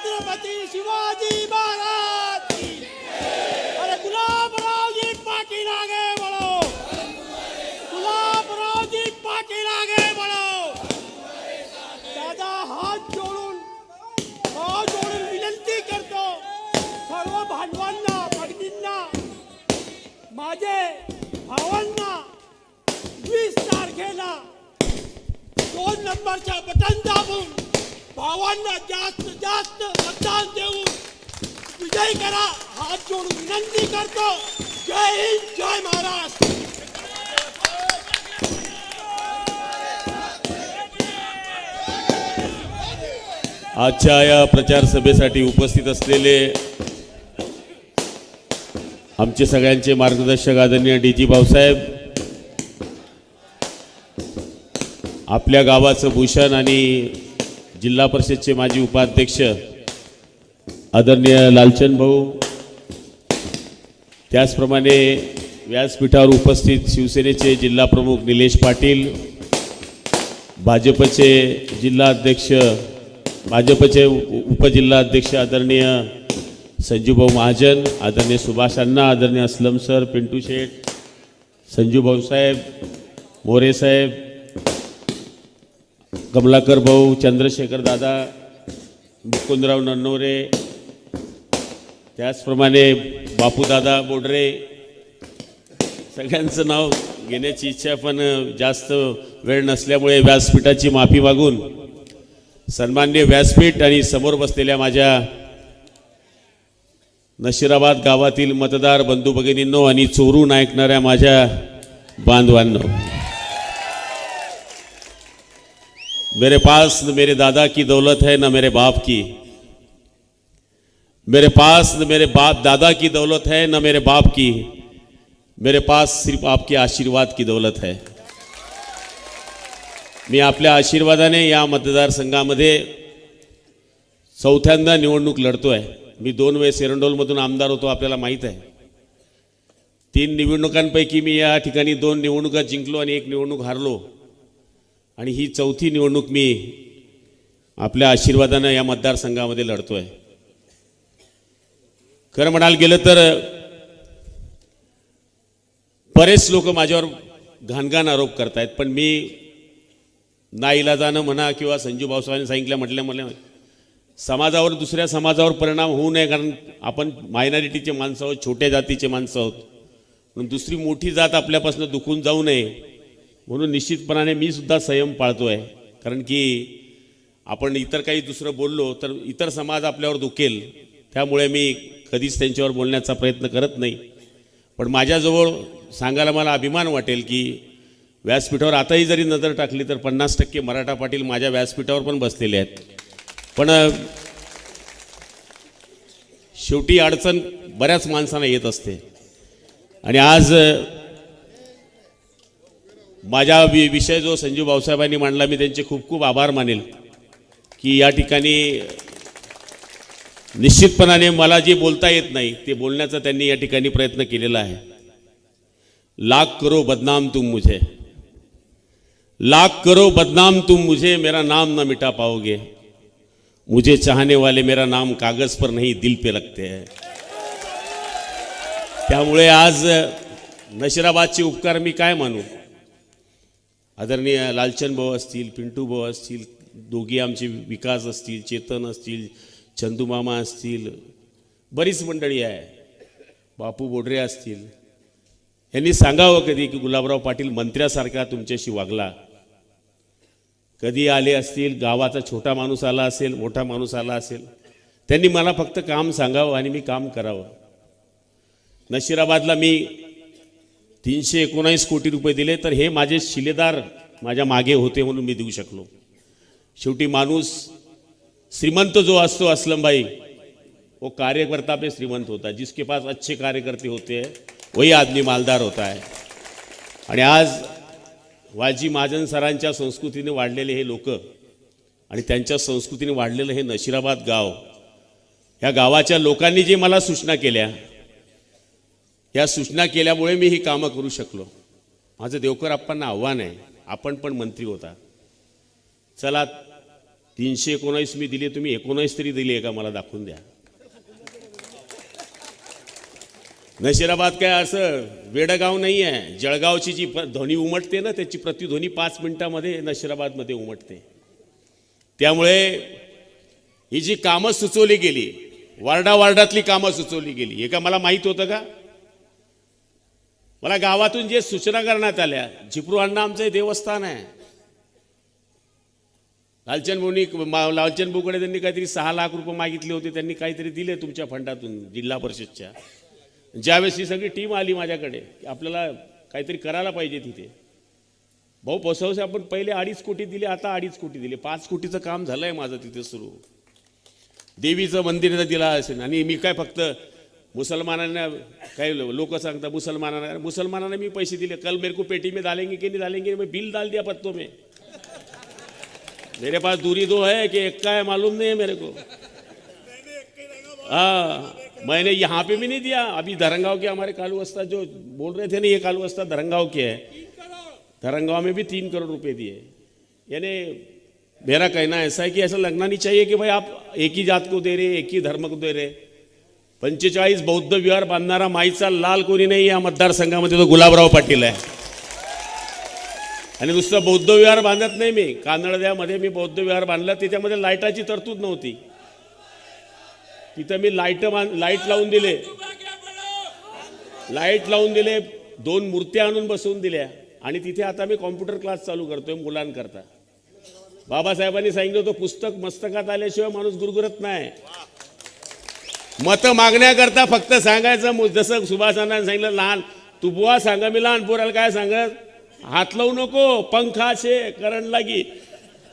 छत्रपती शिवाजी महाराज की अरे गुलाबराव जी पाटील आगे बढ़ो, गुलाबराव जी पाटील आगे बढ़ो। दादा हात जोडून विनंती करतो सर्व भांडवांना भगिनींना माझे भावांना 20 तारखेला 2 नंबरच्या बटन दाबून भावांना जास्त मतदान देऊन विजय करा, हात जोडून विनंती करतो। जय हिंद, जय महाराष्ट्र। आजच्या या प्रचार सभेसाठी उपस्थित असलेले आमचे सगळ्यांचे मार्गदर्शक आदरणीय डीजी भाऊसाहेब, आपल्या गावाचं भूषण आणि जिल्हा परिषदचे माजी उपाध्यक्ष आदरणीय लालचंद भाऊ, त्याचप्रमाणे व्यासपीठावर उपस्थित शिवसेनेचे जिल्हा प्रमुख निलेश पाटील, भाजपचे जिल्हाध्यक्ष भाजपचे उपजिल्हाध्यक्ष आदरणीय संजूभाऊ महाजन, आदरणीय सुभाष अण्णा, आदरणीय असलम सर, पिंटू शेठ, संजू भाऊसाहेब, मोरे साहेब, कमलाकर भाऊ, चंद्रशेखर दादा, मुकुंदराव नन्नोरे, त्याचप्रमाणे बापूदादा बोडरे, सगळ्यांचं नाव घेण्याची इच्छा पण जास्त वेळ नसल्यामुळे व्यासपीठाची माफी मागून सन्माननीय व्यासपीठ आणि समोर बसलेल्या माझ्या नशिराबाद गावातील मतदार बंधू भगिनींनो आणि चोरून ऐकणाऱ्या माझ्या बांधवांनो, मेरे पास न मेरे दादा की दौलत है न मेरे बाप की, मेरे पास न मेरे बाप दादा की दौलत है न मेरे बाप की, मेरे पास सिर्फ आपके आशीर्वाद की दौलत है। मी आपल्या आशीर्वादाने या मतदारसंघामध्ये चौथ्यांदा निवडणूक लढतोय। मी 2 वेळेस एरंडोलमधून आमदार होतो, आपल्याला माहीत आहे। 3 निवडणुकांपैकी मी या ठिकाणी 2 निवडणुका जिंकलो आणि 1 निवडणूक हारलो आणि ही 4थी निवडणूक मी आपल्या आशीर्वादानं या मतदारसंघामध्ये लढतोय। खरं म्हणायला गेलं तर बरेच लोक माझ्यावर घाणघाण आरोप करतायत, पण मी नाईलाजानं म्हणा किंवा संजू भाऊसाहेबांनी सांगितलं म्हटलं समाजावर दुसऱ्या समाजावर परिणाम होऊ नये, कारण आपण मायनॉरिटीचे माणसं आहोत, छोट्या जातीचे माणसं आहोत, म्हणून दुसरी मोठी जात आपल्यापासून दुखून जाऊ नये म्हणून निश्चितपणाने मी सुद्धा संयम पाळतोय। कारण की आपण इतर काही दुसरं बोललो तर इतर समाज आपल्यावर दुखेल, त्यामुळे मी कधीच त्यांच्यावर बोलण्याचा प्रयत्न करत नाही। पण माझ्याजवळ सांगायला मला अभिमान वाटेल की व्यासपीठावर आताही जरी नजर टाकली तर 50% मराठा पाटील माझ्या व्यासपीठावर पण बसलेले आहेत। पण शेवटी अडचण बऱ्याच माणसांना येत असते आणि आज माझा विषय जो संजू भाऊसाहेबांनी मांडला, मी त्यांचे खूप खूप आभार मानेल की या ठिकाणी निश्चितपणाने मला जे बोलता येत नाही ते बोलण्याचा त्यांनी या ठिकाणी प्रयत्न केलेला आहे। लाख करो बदनाम तुम मुझे, लाख करो बदनाम तुम मुझे, मेरा नाम ना मिटा पाओगे, मुझे चाहने वाले मेरा नाम कागज पर नहीं दिल पे रखते हैं। त्यामुळे आज नशिराबादचे उपकार मी काय मानू। आदरणीय लालचंद भाऊ असतील, पिंटू भाऊ असतील, दोघी आमचे विकास असतील, चेतन असतील, चंदू मामा असतील, बरीच मंडळी आहे, बापू बोडरे असतील, यांनी सांगावं कधी की गुलाबराव पाटील मंत्र्यासारखा तुमच्याशी वागला। कधी आले असतील, गावाचा छोटा माणूस आला असेल, मोठा माणूस आला असेल, त्यांनी मला फक्त काम सांगावं आणि मी काम करावं। नशिराबादला मी 319 कोटी रुपये दिले तर हे माझे शिलेदार माझ्या मागे होते म्हणून मी देऊ शकलो। शेवटी माणूस श्रीमंत जो असतो असलम भाई, वो कार्यकर्ता पे श्रीमंत होता है। जिसके पास अच्छे कार्यकर्ते होते हैं वही आदमी मालदार होता है। आणि आज वाजी महाजन सरांच्या संस्कृतीने वाढलेले हे लोक आणि त्यांच्या संस्कृतीने वाढलेलं हे नशिराबाद गाव, या गावाच्या लोकांनी जे मला सूचना केल्या, या सूचना केल्यामुळे मी ही कामं करू शकलो। माझं देवकर आप्पांना आव्हान आहे, आपण पण मंत्री होता, चला 319 मी दिले, तुम्ही 19 तरी दिली आहे का मला दाखवून द्या. नशिराबाद काय असं वेडगाव नाही आहे. जळगावची जी ध्वनी उमटते ना, त्याची प्रतिध्वनी 5 मिनिटामध्ये नशिराबादमध्ये उमटते. त्यामुळे ही जी कामं सुचवली गेली, वार्डातली कामं सुचवली गेली, हे का मला माहीत होतं का? मला गावातून जे सूचना करण्यात आल्या, झिपरू अण्णा आमचं देवस्थान आहे, लालचंद भाऊकडे त्यांनी काहीतरी 6 लाख रुपये मागितले होते, त्यांनी काहीतरी दिले तुमच्या फंडातून जिल्हा परिषदच्या. ज्यावेळेस ही सगळी टीम आली माझ्याकडे की आपल्याला काहीतरी करायला पाहिजे तिथे, भाऊ पोसावसे आपण पहिले 2.5 कोटी दिले, आता 2.5 कोटी दिले, 5 कोटीचं काम झालंय माझं तिथे सुरू. देवीचं मंदिर दिला असेल. आणि मी काय फक्त मुसलमानांना, काही लोक सांगतात मुसलमानांना मी पैसे दिले. कल मेरे को पेटी में डालेंगे कि नहीं डालेंगे, मैं बिल डाल दिया पत्तों में. मेरे पास दूरी 2 है कि 1 का है मालूम नहीं है मेरे को. हाँ, मैंने यहाँ पे भी नहीं दिया. अभी धरंगाव के हमारे कालू वस्ता जो बोल रहे थे ना, ये कालू वस्ता धरंगाव के है, धरंगाव में भी 3 करोड़ रुपए दिए. यानी मेरा कहना ऐसा है कि ऐसा लगना नहीं चाहिए कि भाई आप एक ही जात को दे रहे, एक ही धर्म को दे रहे. 45 बौद्ध विहार बांधणारा माईचा लाल कोणी नाही या मतदारसंघामध्ये, तो गुलाबराव पाटील आहे. आणि नुसतं बौद्ध विहार बांधत नाही मी, कानडद्यामध्ये मी बौद्ध विहार बांधला, त्याच्यामध्ये लाईटाची तरतूद नव्हती. तिथं मी लाईट लावून दिले, 2 मूर्त्या आणून बसवून दिल्या. आणि तिथे आता मी कॉम्प्युटर क्लास चालू करतोय मुलांकरता. बाबासाहेबांनी सांगितलं होतं, पुस्तक मस्तकात आल्याशिवाय माणूस गुरगुरत नाही. मत मागण्याकरता फक्त सांगायचं, जसं सुभाषांना सांगितलं, लहान तू बुवा सांगा, मी लहान पोराला काय सांगत, हात लावू नको, पंखा शे करंट लागी.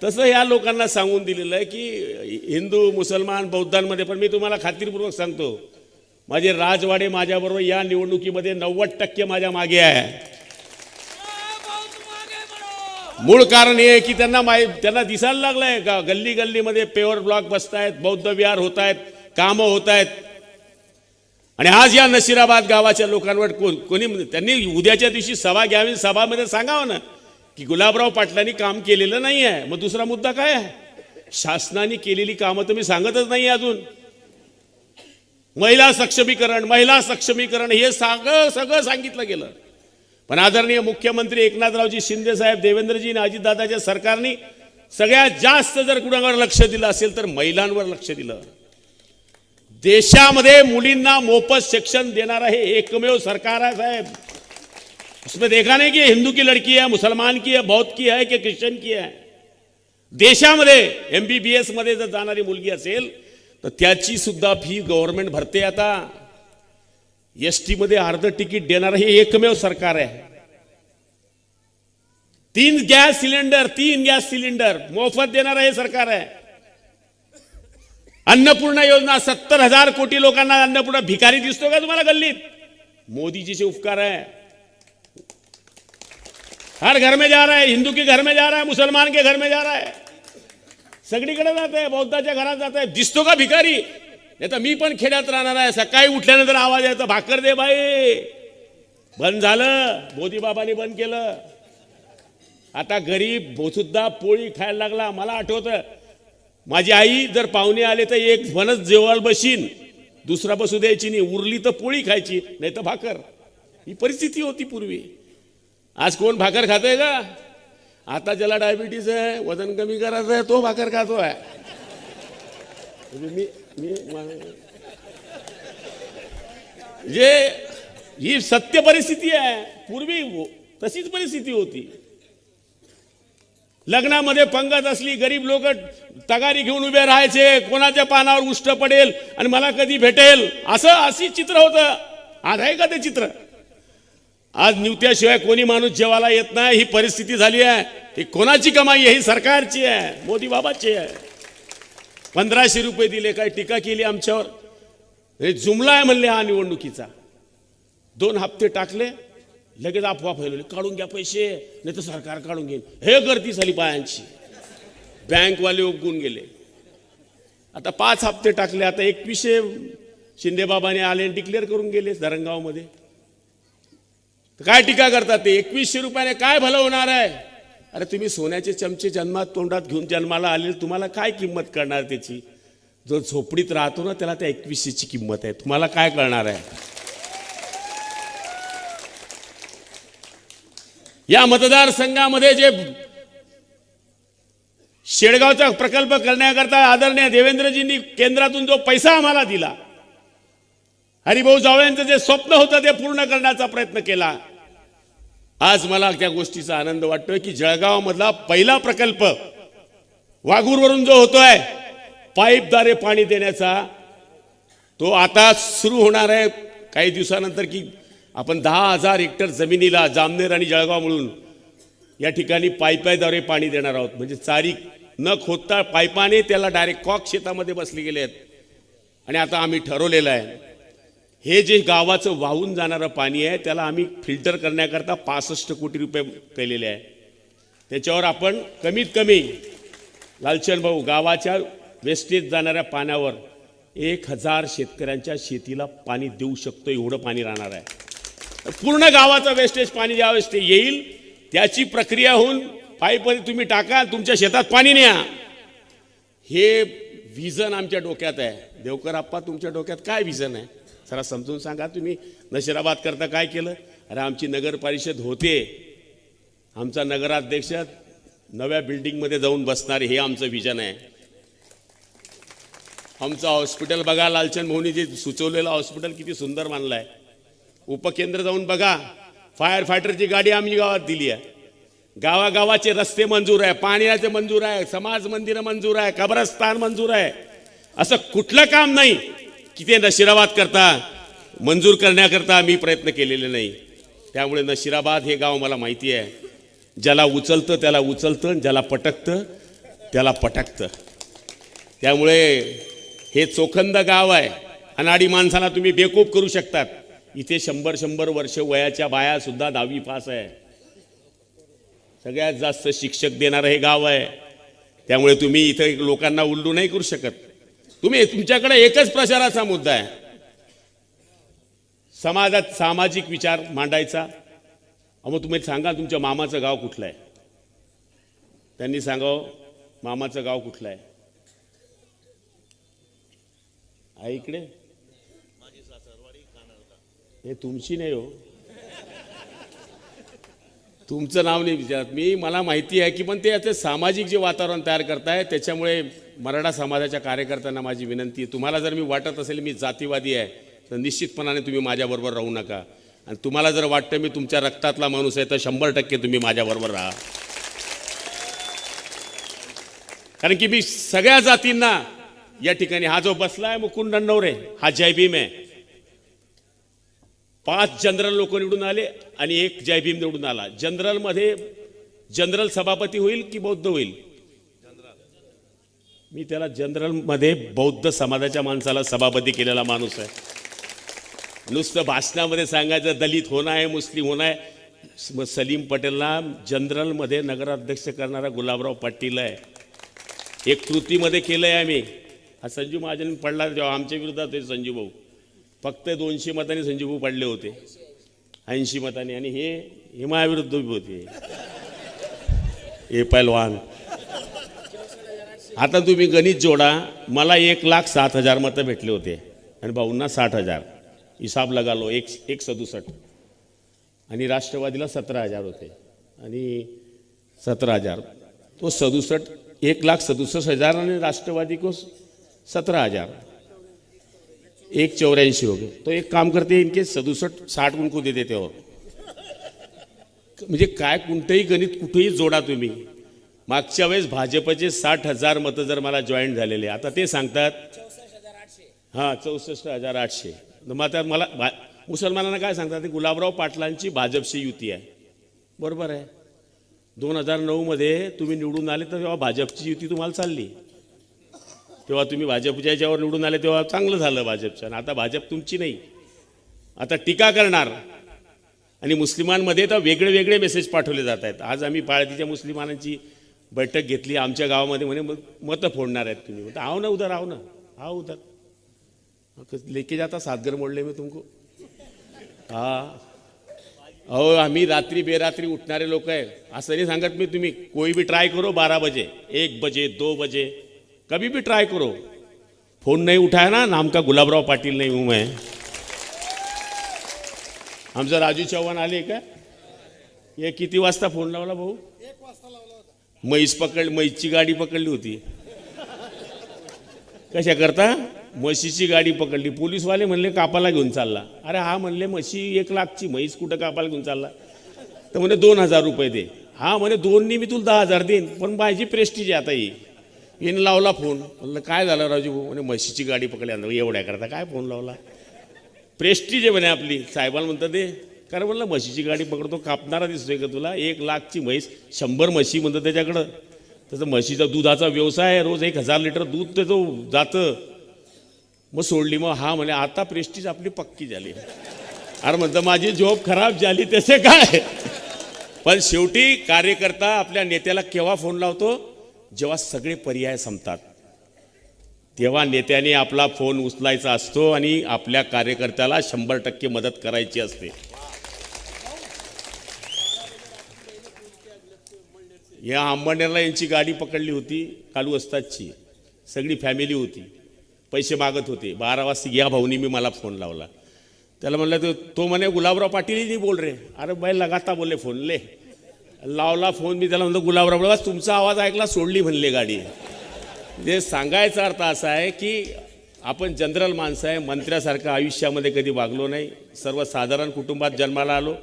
तसं या लोकांना सांगून दिलेलं आहे की हिंदू मुसलमान बौद्धांमध्ये. पण मी तुम्हाला खात्रीपूर्वक सांगतो, माझे राजवाडे माझ्याबरोबर या निवडणुकीमध्ये 90% माझ्या मागे आहे. मूळ कारण हे की त्यांना दिसायला लागलंय का गल्ली गल्लीमध्ये पेवर ब्लॉक बसतायत, बौद्ध विहार होत आहेत, कामं होत आहेत. आणि आज या नशिराबाद गावाच्या लोकांवर कोणी त्यांनी उद्याच्या दिवशी सभा घ्यावी, सभामध्ये सांगावं ना की गुलाबराव पाटलांनी काम केलेलं नाही आहे. मग दुसरा मुद्दा काय आहे? शासनाने केलेली कामं तुम्ही सांगतच नाही अजून. महिला सक्षमीकरण हे सगळं सांगितलं गेलं. पण आदरणीय मुख्यमंत्री एकनाथरावजी शिंदे साहेब, देवेंद्रजी आणि अजितदादाच्या सरकारने सगळ्यात जास्त जर कुणावर लक्ष दिलं असेल तर महिलांवर लक्ष दिलं. देशामध्ये मुलींना मोफत शिक्षण देणारा हे एकमेव सरकार आहे साहेब. उसमें देखा नहीं कि हिंदू की लड़की है, मुसलमान की है, बौद्ध की है कि ख्रिश्चन की है. देशामध्ये MBBS मध्ये जर जाणारी मुलगी असेल तर त्याची सुद्धा फी गव्हर्नमेंट भरते. आता ST मध्ये अर्ध तिकीट देणारं हे एकमेव सरकार आहे. 3 गॅस सिलेंडर मोफत देणारं हे सरकार आहे. अन्नपूर्णा योजना 70,000 कोटी लोकांना अन्नपूर्णा. भिकारी दिसतो का तुम्हाला गल्लीत? मोदीजीचे उपकार आहे. हर घर में जा रहा है, हिंदू के घर में जा रहा है, मुसलमान के घर में जा रहा है, सगळीकडे जात आहे, बौद्धाच्या घरात जात आहे. दिसतो का भिकारी? नाही तर मी पण खेड्यात राहणार आहे. सकाळी उठल्यानंतर आवाज यायचा, भाकर दे बाई. बंद झालं, मोदी बाबांनी बंद केलं. आता गरीब सुद्धा पोळी खायला लागला. मला आठवतं, माझी आई जर पाहुणे आले तर एक फणस जेवायला बशीन, दुसरा बसू द्यायची नाही. उरली तर पोळी खायची, नाही तर भाकर. ही परिस्थिती होती पूर्वी. आज कोण भाकर खातोय का? आता ज्याला डायबिटीज आहे, वजन कमी करायचं आहे, तो भाकर खातो आहे. ही सत्य परिस्थिती आहे. पूर्वी तशीच परिस्थिती होती. लग्नामध्ये पंगत असली, गरीब लोक तगारी घेऊन उभे राहायचे, कोणाच्या पानावर उष्ट पडेल आणि मला कधी भेटेल, अशी चित्र होतं. आज आहे का ते चित्र? आज निवत्याशिवाय कोणी माणूस जेवायला येत नाही. ही परिस्थिती झाली आहे. ही कोणाची कमाई आहे? ही सरकारची आहे, मोदी बाबाची आहे. 1500 रुपये दिले, काय टीका केली आमच्यावर? हे जुमला आहे म्हणले हा निवडणुकीचा. 2 हप्ते टाकले, लगेच अफवा फैलवली, काढून घ्या पैसे, नाही तर सरकार काढून घेईल. हे गर्दी झाली पायांची. बँकवाले उगून गेले. आता 5 हप्ते टाकले. आता 2100 शिंदे बाबाने आले, डिक्लेअर करून गेले धरणगावमध्ये. काय टीका करतात ते? 2100 रुपयाने काय भलं होणार आहे? अरे तुम्ही सोन्याचे चमचे जन्मात तोंडात घेऊन जन्माला आले, तुम्हाला काय किंमत करणार त्याची? जो झोपडीत राहतो ना त्याला त्या 21ची किंमत आहे, तुम्हाला काय कळणार आहे? या मतदारसंघामध्ये जे शेळगावचा प्रकल्प करण्याकरता आदरणीय देवेंद्रजींनी केंद्रातून जो पैसा आम्हाला दिला, हरिभाऊ जावळेंचं जे स्वप्न होतं ते पूर्ण करण्याचा प्रयत्न केला. आज मला त्या गोष्टीचा आनंद वाटतोय की जळगाव मधला पहिला प्रकल्प वाघूरवरून जो होतोय पाईपद्वारे पाणी देण्याचा, तो आता सुरू होणार आहे काही दिवसानंतर. की आपण 10,000 हेक्टर जमिनीला जामनेर आणि जळगाव मिळून या ठिकाणी पाईपद्वारे पाणी देणार आहोत. म्हणजे चारी न खोदता पाईपाने त्याला डायरेक्ट कॉक शेतामध्ये बसले गेले आहेत. आणि आता आम्ही ठरवलेलं आहे हे जे गावाचं वाहून जाणारं पाणी आहे त्याला आम्ही फिल्टर करण्याकरता 65 कोटी रुपये केलेले आहे. त्याच्यावर आपण कमीत कमी लालचंद भाऊ गावाच्या वेस्टेज जाणाऱ्या पाण्यावर 1000 शेतकऱ्यांच्या शेतीला पाणी देऊ शकतो, एवढं पाणी राहणार आहे. पूर्ण गावाचं वेस्टेज पाणी ज्यावेळेस ते येईल त्याची प्रक्रिया होऊन पाईपमध्ये तुम्ही टाका, तुमच्या शेतात पाणी न्या. हे विजन आमच्या डोक्यात आहे. देवकर आप्पा तुमच्या डोक्यात काय विजन आहे जरा समजून सांगा. तुम्ही नशिराबाद करता काय केलं? अरे आमची नगर परिषद होते, आमचा नगराध्यक्ष नव्या बिल्डिंगमध्ये जाऊन बसणारे, हे आमचं विजन आहे. आमचं हॉस्पिटल बघा, लालचंद भाऊनी जे सुचवलेलं हॉस्पिटल किती सुंदर मानलं आहे. उपकेंद्र जाऊन बघा, फायर फायटरची गाडी आम्ही गावात दिली आहे. गावागावाचे रस्ते मंजूर आहे, पाण्याचे मंजूर आहे, समाज मंदिरं मंजूर आहे, कब्रस्तान मंजूर आहे. असं कुठलं काम नाही की ते नशिराबाद करता मंजूर करण्याकरता आम्ही प्रयत्न केलेले नाही. त्यामुळे नशिराबाद हे गाव मला माहिती आहे. ज्याला उचलतं त्याला उचलतं, ज्याला पटकतं त्याला पटकतं. त्यामुळे हे चोखंद गाव आहे. अनाडी माणसाला तुम्ही बेकूफ करू शकतात. इथे 100-100 वर्ष वयाच्या बाया सुद्धा 10वी पास आहे. सगळ्यात जास्त शिक्षक देणारं हे गाव आहे. त्यामुळे तुम्ही इथे लोकांना उल्लू नाही करू शकत. तुम्ही तुमच्याकडे एकच प्रचाराचा मुद्दा आहे, समाजात सामाजिक विचार मांडायचा. मग तुम्ही सांगा तुमच्या मामाचं गाव कुठलं आहे, त्यांनी सांगावं मामाचं गाव कुठलं आहे. इकडे हे तुमची नाही हो, तुमचं नाव नाही विचारत मी. मला माहिती आहे की पण ते याचं सामाजिक जे वातावरण तयार करताय त्याच्यामुळे मराठा समाजाच्या कार्यकर्त्यांना माझी विनंती आहे, तुम्हाला जर मी वाटत असेल मी जातीवादी आहे तर निश्चितपणाने तुम्ही माझ्याबरोबर राहू नका. आणि तुम्हाला जर वाटतं मी तुमच्या रक्तातला माणूस आहे तर 100% तुम्ही माझ्याबरोबर राहा. कारण की मी सगळ्या जातींना या ठिकाणी, हा जो बसलाय मुकुंद नवरे हा जय भीम आहे. 5 जनरल लोक निवडून आले आणि 1 जय भीम निवडून आला. जनरलमध्ये जनरल सभापती होईल की बौद्ध होईल? मी त्याला जनरलमध्ये बौद्ध समाजाच्या माणसाला सभापती केलेला माणूस आहे. नुसतं भाषणामध्ये सांगायचं दलित होणं आहे, मुस्लिम होणं आहे. सलीम पटेलला जनरलमध्ये नगराध्यक्ष करणारा गुलाबराव पाटील आहे. एक कृतीमध्ये केलं आहे आम्ही. हा संजू महाजन पडला जेव्हा आमच्या विरोधात होते संजू भाऊ, फक्त 200 मतांनी संजू भाऊ पडले होते, 80 मतांनी. आणि हे माझ्याविरुद्ध होते हे पैलवान. आता तुम्ही गणित जोडा, मला 1,07,000 मतं भेटले होते आणि भाऊंना 60,000. हिसाब लगा लो, 167. आणि राष्ट्रवादीला 17,000 होते आणि 17,000 तो 67, 1,67,000 आणि राष्ट्रवादी को 17,000, 184 हो गए. तो एक काम करते इनके 67-60 उनको दे देते हो. म्हणजे काय कोणतंही गणित कुठेही जोडा तुम्ही. मागच्या वेळेस भाजपचे 60,000 मतं जर मला जॉईन झालेले, आता ते सांगतात 64,800. मग आता मला मुसलमानांना काय सांगतात, गुलाबराव पाटलांची भाजपशी युती आहे. बरोबर आहे. 2009 मध्ये तुम्ही निवडून आले तर तेव्हा भाजपची युती तुम्हाला चालली, तेव्हा तुम्ही भाजपच्या याच्यावर निवडून आले तेव्हा चांगलं झालं भाजपचं. आणि आता भाजप तुमची नाही, आता टीका करणार. आणि मुस्लिमांमध्ये तर वेगळे वेगळे मेसेज पाठवले जात आहेत. आज आम्ही पाळतीच्या मुस्लिमानांची बैठक घेतली आमच्या गावामध्ये, म्हणे मतं फोडणार आहेत तुम्ही. म्हणता आओ ना उधर, आओ ना, आओ उधर, लेके जाता 7 घर मोडले मी तुमको. हाँ अहो आम्ही रात्री बेरात्री उठणारे लोक आहे, असं नाही सांगत मी. तुम्ही कोई भी ट्राय करो 12 बजे 1 बजे 2 बजे कभी भी ट्राय करो, फोन नहीं उठाया ना, नाम का गुलाबराव पाटील नहीं हूं मैं. आमचा राजू चव्हाण आले का? हे किती वाजता फोन लावला भाऊ? 1 वाजता लावला होता. म्हैसची गाडी पकडली होती. कशा करता? म्हशीची गाडी पकडली. पोलीसवाले म्हणले कापाला घेऊन चालला. अरे हा म्हणले म्हशी 1 लाखची म्हैस कुठं कापाला घेऊन चालला? तर म्हणे 2000 रुपये दे. हा म्हणे 2नी मी तुला 10,000 देईन, पण माझी प्रेस्टीज आहे आता ही. हिने लावला फोन. म्हणलं काय झालं राजू भाऊ? म्हणे म्हशीची गाडी पकडली. एवढ्या करता काय फोन लावला? प्रेस्टीज आहे म्हणे आपली. साहेबाला म्हणतात ते कारण म्हणलं म्हशीची गाडी पकडतो, कापणारा दिसतोय का तुला? 1 लाखची म्हैस, 100 म्हशी म्हणतं त्याच्याकडं. त्याचं म्हशीचा दुधाचा व्यवसाय आहे, रोज 1000 लिटर दूध त्याचं जातं. मग सोडली. मग हा म्हणे आता प्रेस्टीज आपली पक्की झाली. अरे म्हणतं माझी जॉब खराब झाली तसे काय. पण शेवटी कार्यकर्ता आपल्या नेत्याला केव्हा फोन लावतो? जेव्हा सगळे पर्याय संपतात, तेव्हा नेत्याने आपला फोन उचलायचा असतो आणि आपल्या कार्यकर्त्याला 100% मदत करायची असते. या अंबरनेरला यांची गाडी पकडली होती, कालू अस्तादची. सगळी फॅमिली होती, पैसे मागत होते. 12 वाजता या भाऊनी मी मला फोन लावला. त्याला म्हणलं तो म्हणे गुलाबराव पाटील ही नाही बोल रे. अरे बाई लगाता बोलले फोन ले. लावला फोन मी त्याला म्हणतो गुलाबराव बस तुमचा आवाज ऐकला सोडली म्हणले गाडी. म्हणजे सांगायचा अर्थ असा आहे की आपण जनरल माणसं आहे, मंत्र्यासारखं आयुष्यामध्ये कधी वागलो नाही. सर्वसाधारण कुटुंबात जन्माला आलो.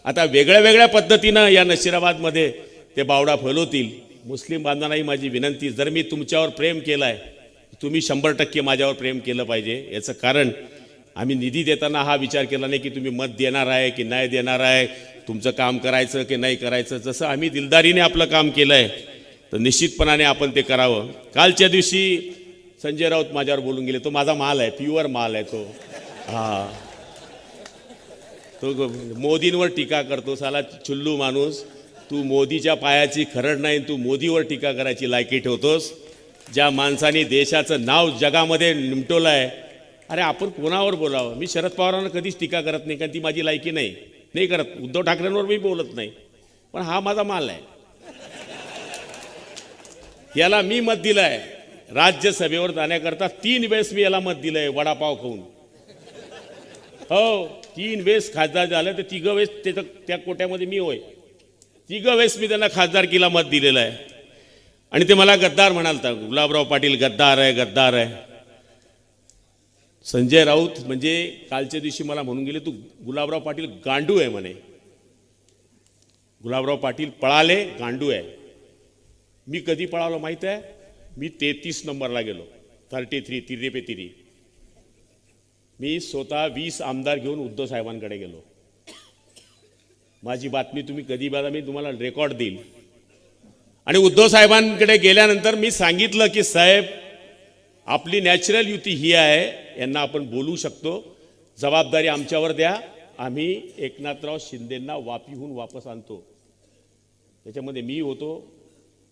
आता वेगळ्या वेगळ्या पद्धतीनं या नशिराबादमध्ये ते बावडा फैलवतील. मुस्लिम बांधवांनाही माझी विनंती, जर मी तुमच्यावर प्रेम केलं आहे, तुम्ही 100% माझ्यावर प्रेम केलं पाहिजे. याचं कारण आम्ही निधी देताना हा विचार केला नाही की तुम्ही मत देणार आहे की नाही देणार आहे, तुमचं काम करायचं की नाही करायचं. जसं आम्ही दिलदारीने आपलं काम केलं आहे तर निश्चितपणाने आपण ते करावं. कालच्या दिवशी संजय राऊत माझ्यावर बोलून गेले. तो माझा माल आहे, प्युअर माल आहे तो. हा तो मोदींवर टीका करतो. साला चुल्लू माणूस, तू मोदीच्या पायाची खरड नाही, तू मोदीवर टीका करायची लायकी ठेवतोस. ज्या माणसाने देशाचं नाव जगामध्ये निमटवलं आहे, अरे आपण कोणावर बोलावं? मी शरद पवारांना कधीच टीका करत नाही, कारण ती माझी लायकी नाही करत. उद्धव ठाकरेंवर मी बोलत नाही, पण हा माझा माल आहे. याला मी मत दिलं आहे. राज्यसभेवर जाण्याकरता 3 वेळेस मी याला मत दिलं आहे, वडापाव खाऊन. हो 3 वेळेस खासदार झालं, तर 3 वेळेस त्या कोट्यामध्ये मी होय. 3 वेळेस मी त्यांना खासदारकीला मत दिलेलं आहे. आणि ते मला गद्दार म्हणालता, गुलाबराव पाटील गद्दार आहे गद्दार आहे. संजय राऊत म्हणजे कालच्या दिवशी मला म्हणून गेले, तू गुलाबराव पाटील गांडू आहे म्हणे. गुलाबराव पाटील पळाले, गांडू आहे. मी कधी पळालो माहित आहे? मी 33 नंबरला गेलो, 33 तिरे पे तिरी. मी स्वतः 20 आमदार घेऊन उद्धव साहेबांकडे गेलो. माझी बातमी तुम्ही कधी बघा, मी तुम्हाला रेकॉर्ड देईल. आणि उद्धव साहेबांकडे गेल्यानंतर मी सांगितलं की साहेब आपली नॅचरल युती ही आहे, यांना आपण बोलू शकतो, जबाबदारी आमच्यावर द्या, आम्ही एकनाथराव शिंदेंना वापीहून वापस आणतो. त्याच्यामध्ये मी होतो,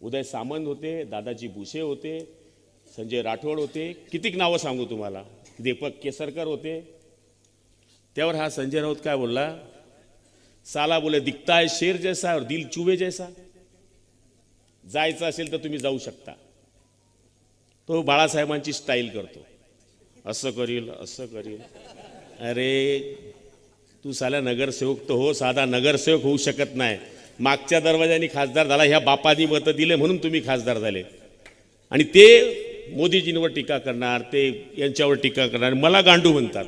उदय सामंत होते, दादाजी भुसे होते, संजय राठोड होते, कितीक नावं सांगू तुम्हाला, दीपक केसरकर होते. त्यावर हा संजय राऊत काय बोलला? साला बोले दिखता है शेर जैसा और दिल चूहे जैसा. जायचं असेल तर तुम्ही जाऊ शकता. तो बाळासाहेबांची स्टाईल करतो, असं करील असं करील. अरे तू साला नगरसेवक तर हो, साधा नगरसेवक होऊ शकत नाही. मागच्या दरवाजाने खासदार झाला, ह्या बापानी मतं दिले म्हणून तुम्ही खासदार झाले. आणि ते मोदीजींवर टीका करणार, ते यांच्यावर टीका करणार, मला गांडू म्हणतात.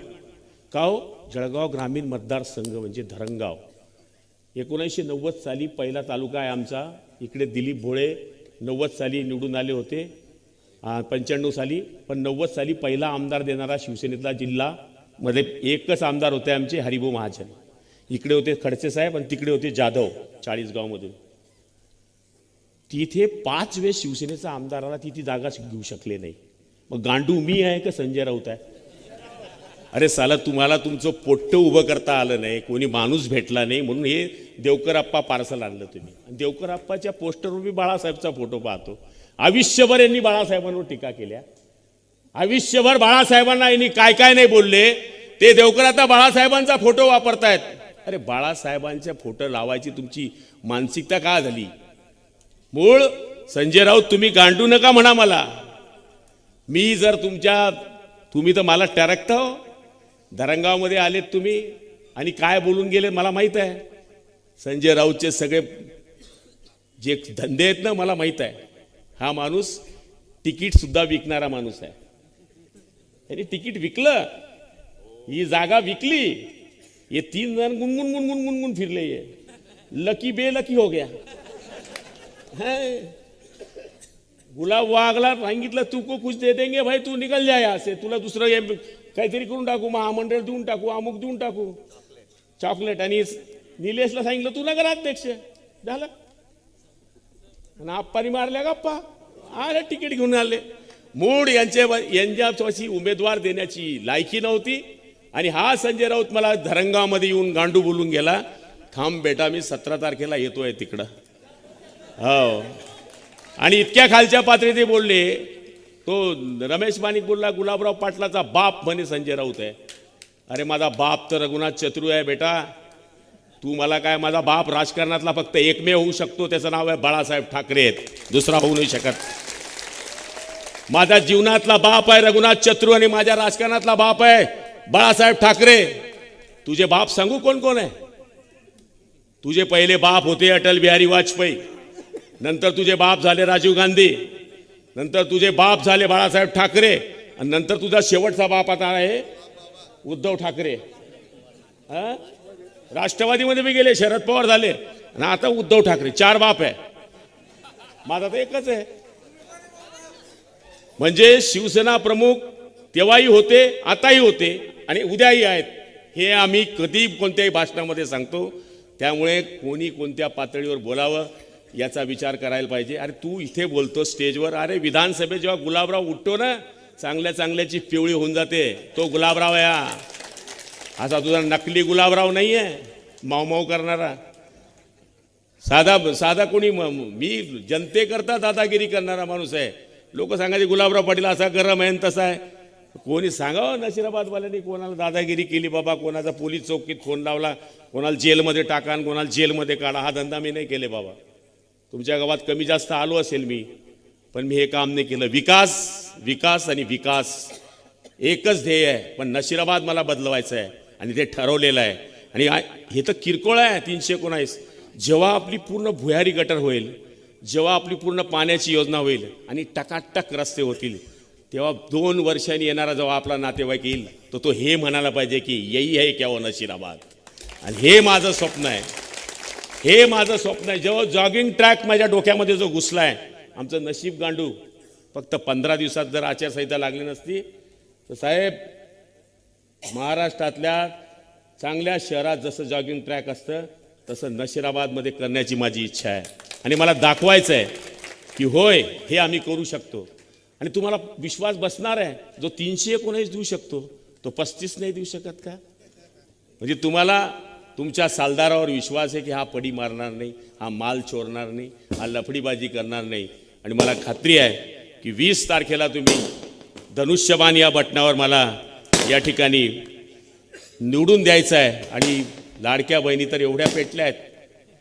का हो? जळगाव ग्रामीण मतदारसंघ म्हणजे धरणगाव. 1990 साली पहिला तालुका आहे आमचा. इकडे दिलीप भोळे 90 साली निवडून आले होते, 95 साली. पण 90 साली पहिला आमदार देणारा शिवसेनेतला जिल्हामध्ये एकच आमदार होते आमचे, हरिभाऊ महाजन. इकडे होते खडसे साहेब आणि तिकडे होते जाधव 40गावमधून. तिथे 5 वेळेस शिवसेनेचा आमदार आला, ती जागा घेऊ शकले नाही. मग गांडू मी आहे का संजय राऊत आहे? अरे साला तुम्हाला तुमचं पोट्ट उभं करता आलं नाही, कोणी माणूस भेटला नाही, म्हणून हे देवकर आप्पा पार्सल आणलं तुम्ही. आणि देवकर आप्पाच्या पोस्टरवर मी बाळासाहेबचा फोटो पाहतो. आयुष्यभर यांनी बाळासाहेबांवर टीका केल्या, आयुष्यभर बाळासाहेबांना यांनी काय काय नाही बोलले. ते देवकर आता बाळासाहेबांचा फोटो वापरतायत. अरे बाळासाहेबांच्या फोटो लावायची तुमची मानसिकता का झाली? मूळ संजय राऊत तुम्ही गांडू नका म्हणा मला. मी जर तुम्ही तर मला टरकता हो. धरणगावमध्ये आलेत तुम्ही आणि काय बोलून गेले मला माहीत आहे. संजय राऊतचे सगळे जे धंदे आहेत ना मला माहीत आहे. हा माणूस तिकीट सुद्धा विकणारा माणूस आहे. त्यांनी तिकीट विकलं, ही जागा विकली, ये 3 जण गुनगुन गुनगुन गुनगुन फिरले. ये लकी बेलकी हो गया. गुलाब वागला सांगितलं तू को कुछ दे देंगे भाई, तू निकल जाय असे. तुला दुसरं काहीतरी करून टाकू, महामंडळ देऊन टाकू, अमुक देऊन टाकू, चॉकलेट. आणि निलेशला सांगितलं तू नगराध्यक्ष झालं. आणि आप्पानी मारल्या गप्पा. अरे तिकीट घेऊन आले. मूळ यांच्यापाशी उमेदवार देण्याची लायकी नव्हती. आणि हा संजय राऊत मला धरणगावमध्ये येऊन गांडू बोलून गेला. थांब बेटा मी 17 तारखेला येतोय तिकडं. हो. आणि इतक्या खालच्या पातळी ते बोलले. तो रमेश मानिक बोलला गुलाबराव पाटलाचा बाप म्हणे संजय राऊत आहे. अरे माझा बाप तर रघुनाथ चतुर्वेदी आहे बेटा. तू मला काय, माझा बाप राजकारणातला फक्त एकमेव होऊ शकतो, त्याचं नाव आहे बाळासाहेब ठाकरे. दुसरा होऊ नाही शकत. माझा जीवनातला बाप आहे रघुनाथ चतुर्वेदी आणि माझ्या राजकारणातला बाप आहे बाळासाहेब ठाकरे. तुझे बाप सांगू कोण कोण आहे? तुझे पहिले बाप होते अटल बिहारी वाजपेयी, नंतर तुझे बाप झाले राजीव गांधी, नंतर तुझे बाप झाले बाळासाहेब ठाकरे, आणि नंतर तुझा शेवटचा बाप आता आहे उद्धव ठाकरे. राष्ट्रवादीमध्ये बी गेले, शरद पवार झाले, आणि आता उद्धव ठाकरे. 4 बाप आहे. माझा तर एकच आहे. म्हणजे शिवसेना प्रमुख तेव्हाही होते, आताही होते, आणि उद्याही आहेत. हे आम्ही कधी कोणत्याही भाषणामध्ये सांगतो. त्यामुळे कोणी कोणत्या पातळीवर बोलावं याचा विचार करायला पाहिजे. अरे तू इथे बोलतो स्टेजवर, अरे विधानसभेत जेव्हा गुलाबराव उठतो ना, चांगल्या चांगल्याची पिवळी होऊन जाते. तो गुलाबराव आहे हा. असा तुझा नकली गुलाबराव नाही आहे, मावमाव करणारा. साधा कोणी, मी जनतेकरता दादागिरी करणारा माणूस आहे. लोक सांगायचे गुलाबराव पाटील असा गरम आहे तसा आहे. कोणी सांगावं नशिराबादवाल्यांनी कोणाला दादागिरी केली बाबा, कोणाचा पोलीस चौकीत फोन लावला, कोणाला जेलमध्ये टाका आणि कोणाला जेलमध्ये काढा. हा धंदा मी नाही केले बाबा. तुमच्या गावात कमी जास्त आलो असेल मी, पण मी हे काम नाही केलं. विकास विकास आणि विकास एकच ध्येय आहे. पण नशिराबाद मला बदलवायचं आहे आणि ते ठरवलेलं आहे. आणि हे तर किरकोळ आहे. 319 जेव्हा आपली पूर्ण भुयारी गटर होईल, जेव्हा आपली पूर्ण पाण्याची योजना होईल आणि टकाटक रस्ते होतील, तेव्हा 2 वर्षांनी येणारा जेव्हा आपला नातेवाईक येईल तर तो हे म्हणायला पाहिजे की यही है क्या वो नशिराबाद. आणि हे माझं स्वप्न आहे. हे माझं स्वप्न आहे. जेव्हा जॉगिंग ट्रॅक माझ्या डोक्यामध्ये जो घुसला आहे, आमचं नशीब गांडू. फक्त 15 दिवसात जर आचारसंहिता लागली नसती तर साहेब, महाराष्ट्रातल्या चांगल्या शहरात जसं जॉगिंग ट्रॅक असतं तसं नशिराबादमध्ये करण्याची माझी इच्छा आहे. आणि मला दाखवायचं आहे की होय हे आम्ही करू शकतो. आणि तुम्हाला विश्वास बसणार आहे, जो 319 देऊ शकतो तो 35 नाही देऊ शकत का? म्हणजे तुम्हाला तुमच्या सालदारावर विश्वास आहे की हा पडी मारणार नाही, हा माल चोरणार नाही, हा लफडीबाजी करणार नाही. आणि मला खात्री आहे की 20 तारखेला तुम्ही धनुष्यबाण या बटणावर मला या ठिकाणी निवडून द्यायचं आहे. आणि लाडक्या बहिणी तर एवढ्या पेटल्या आहेत,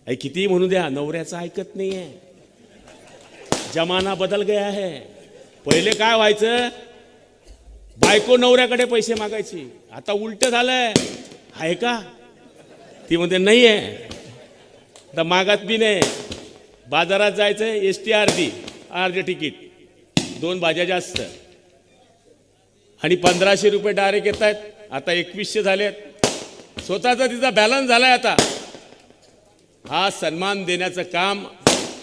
आई कितीही म्हणू द्या, नवऱ्याचं ऐकत नाही आहे. जमाना बदल गया है. पहिले काय व्हायचं, बायको नवऱ्याकडे पैसे मागायची. आता उलट झालंय. आहे का? ती म्हणते नाही आहे. आता मागत बी नाही. बाजारात जायचं, ST अर्धी तिकीट, 2 भाज्या जास्त, आणि 1500 रुपये डायरेक्ट येत आहेत. आता 2100 झालेत. स्वतःचा तिचा बॅलन्स झालाय आता. हा सन्मान देण्याचं काम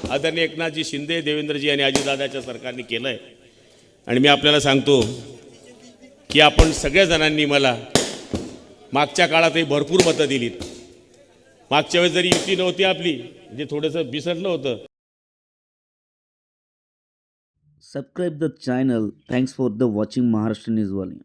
आदरणीय एकनाथजी शिंदे, देवेंद्रजी आणि अजितदादाच्या सरकारने केलंय. आणि मी आपल्याला सांगतो की आपण सगळ्या जणांनी मला मागच्या काळातही भरपूर मतं दिलीत. मागच्या वेळेस जरी युती नव्हती आपली, म्हणजे थोडंसं बिसरलं होतं. Subscribe the channel. Thanks for the watching Maharashtra News Wali.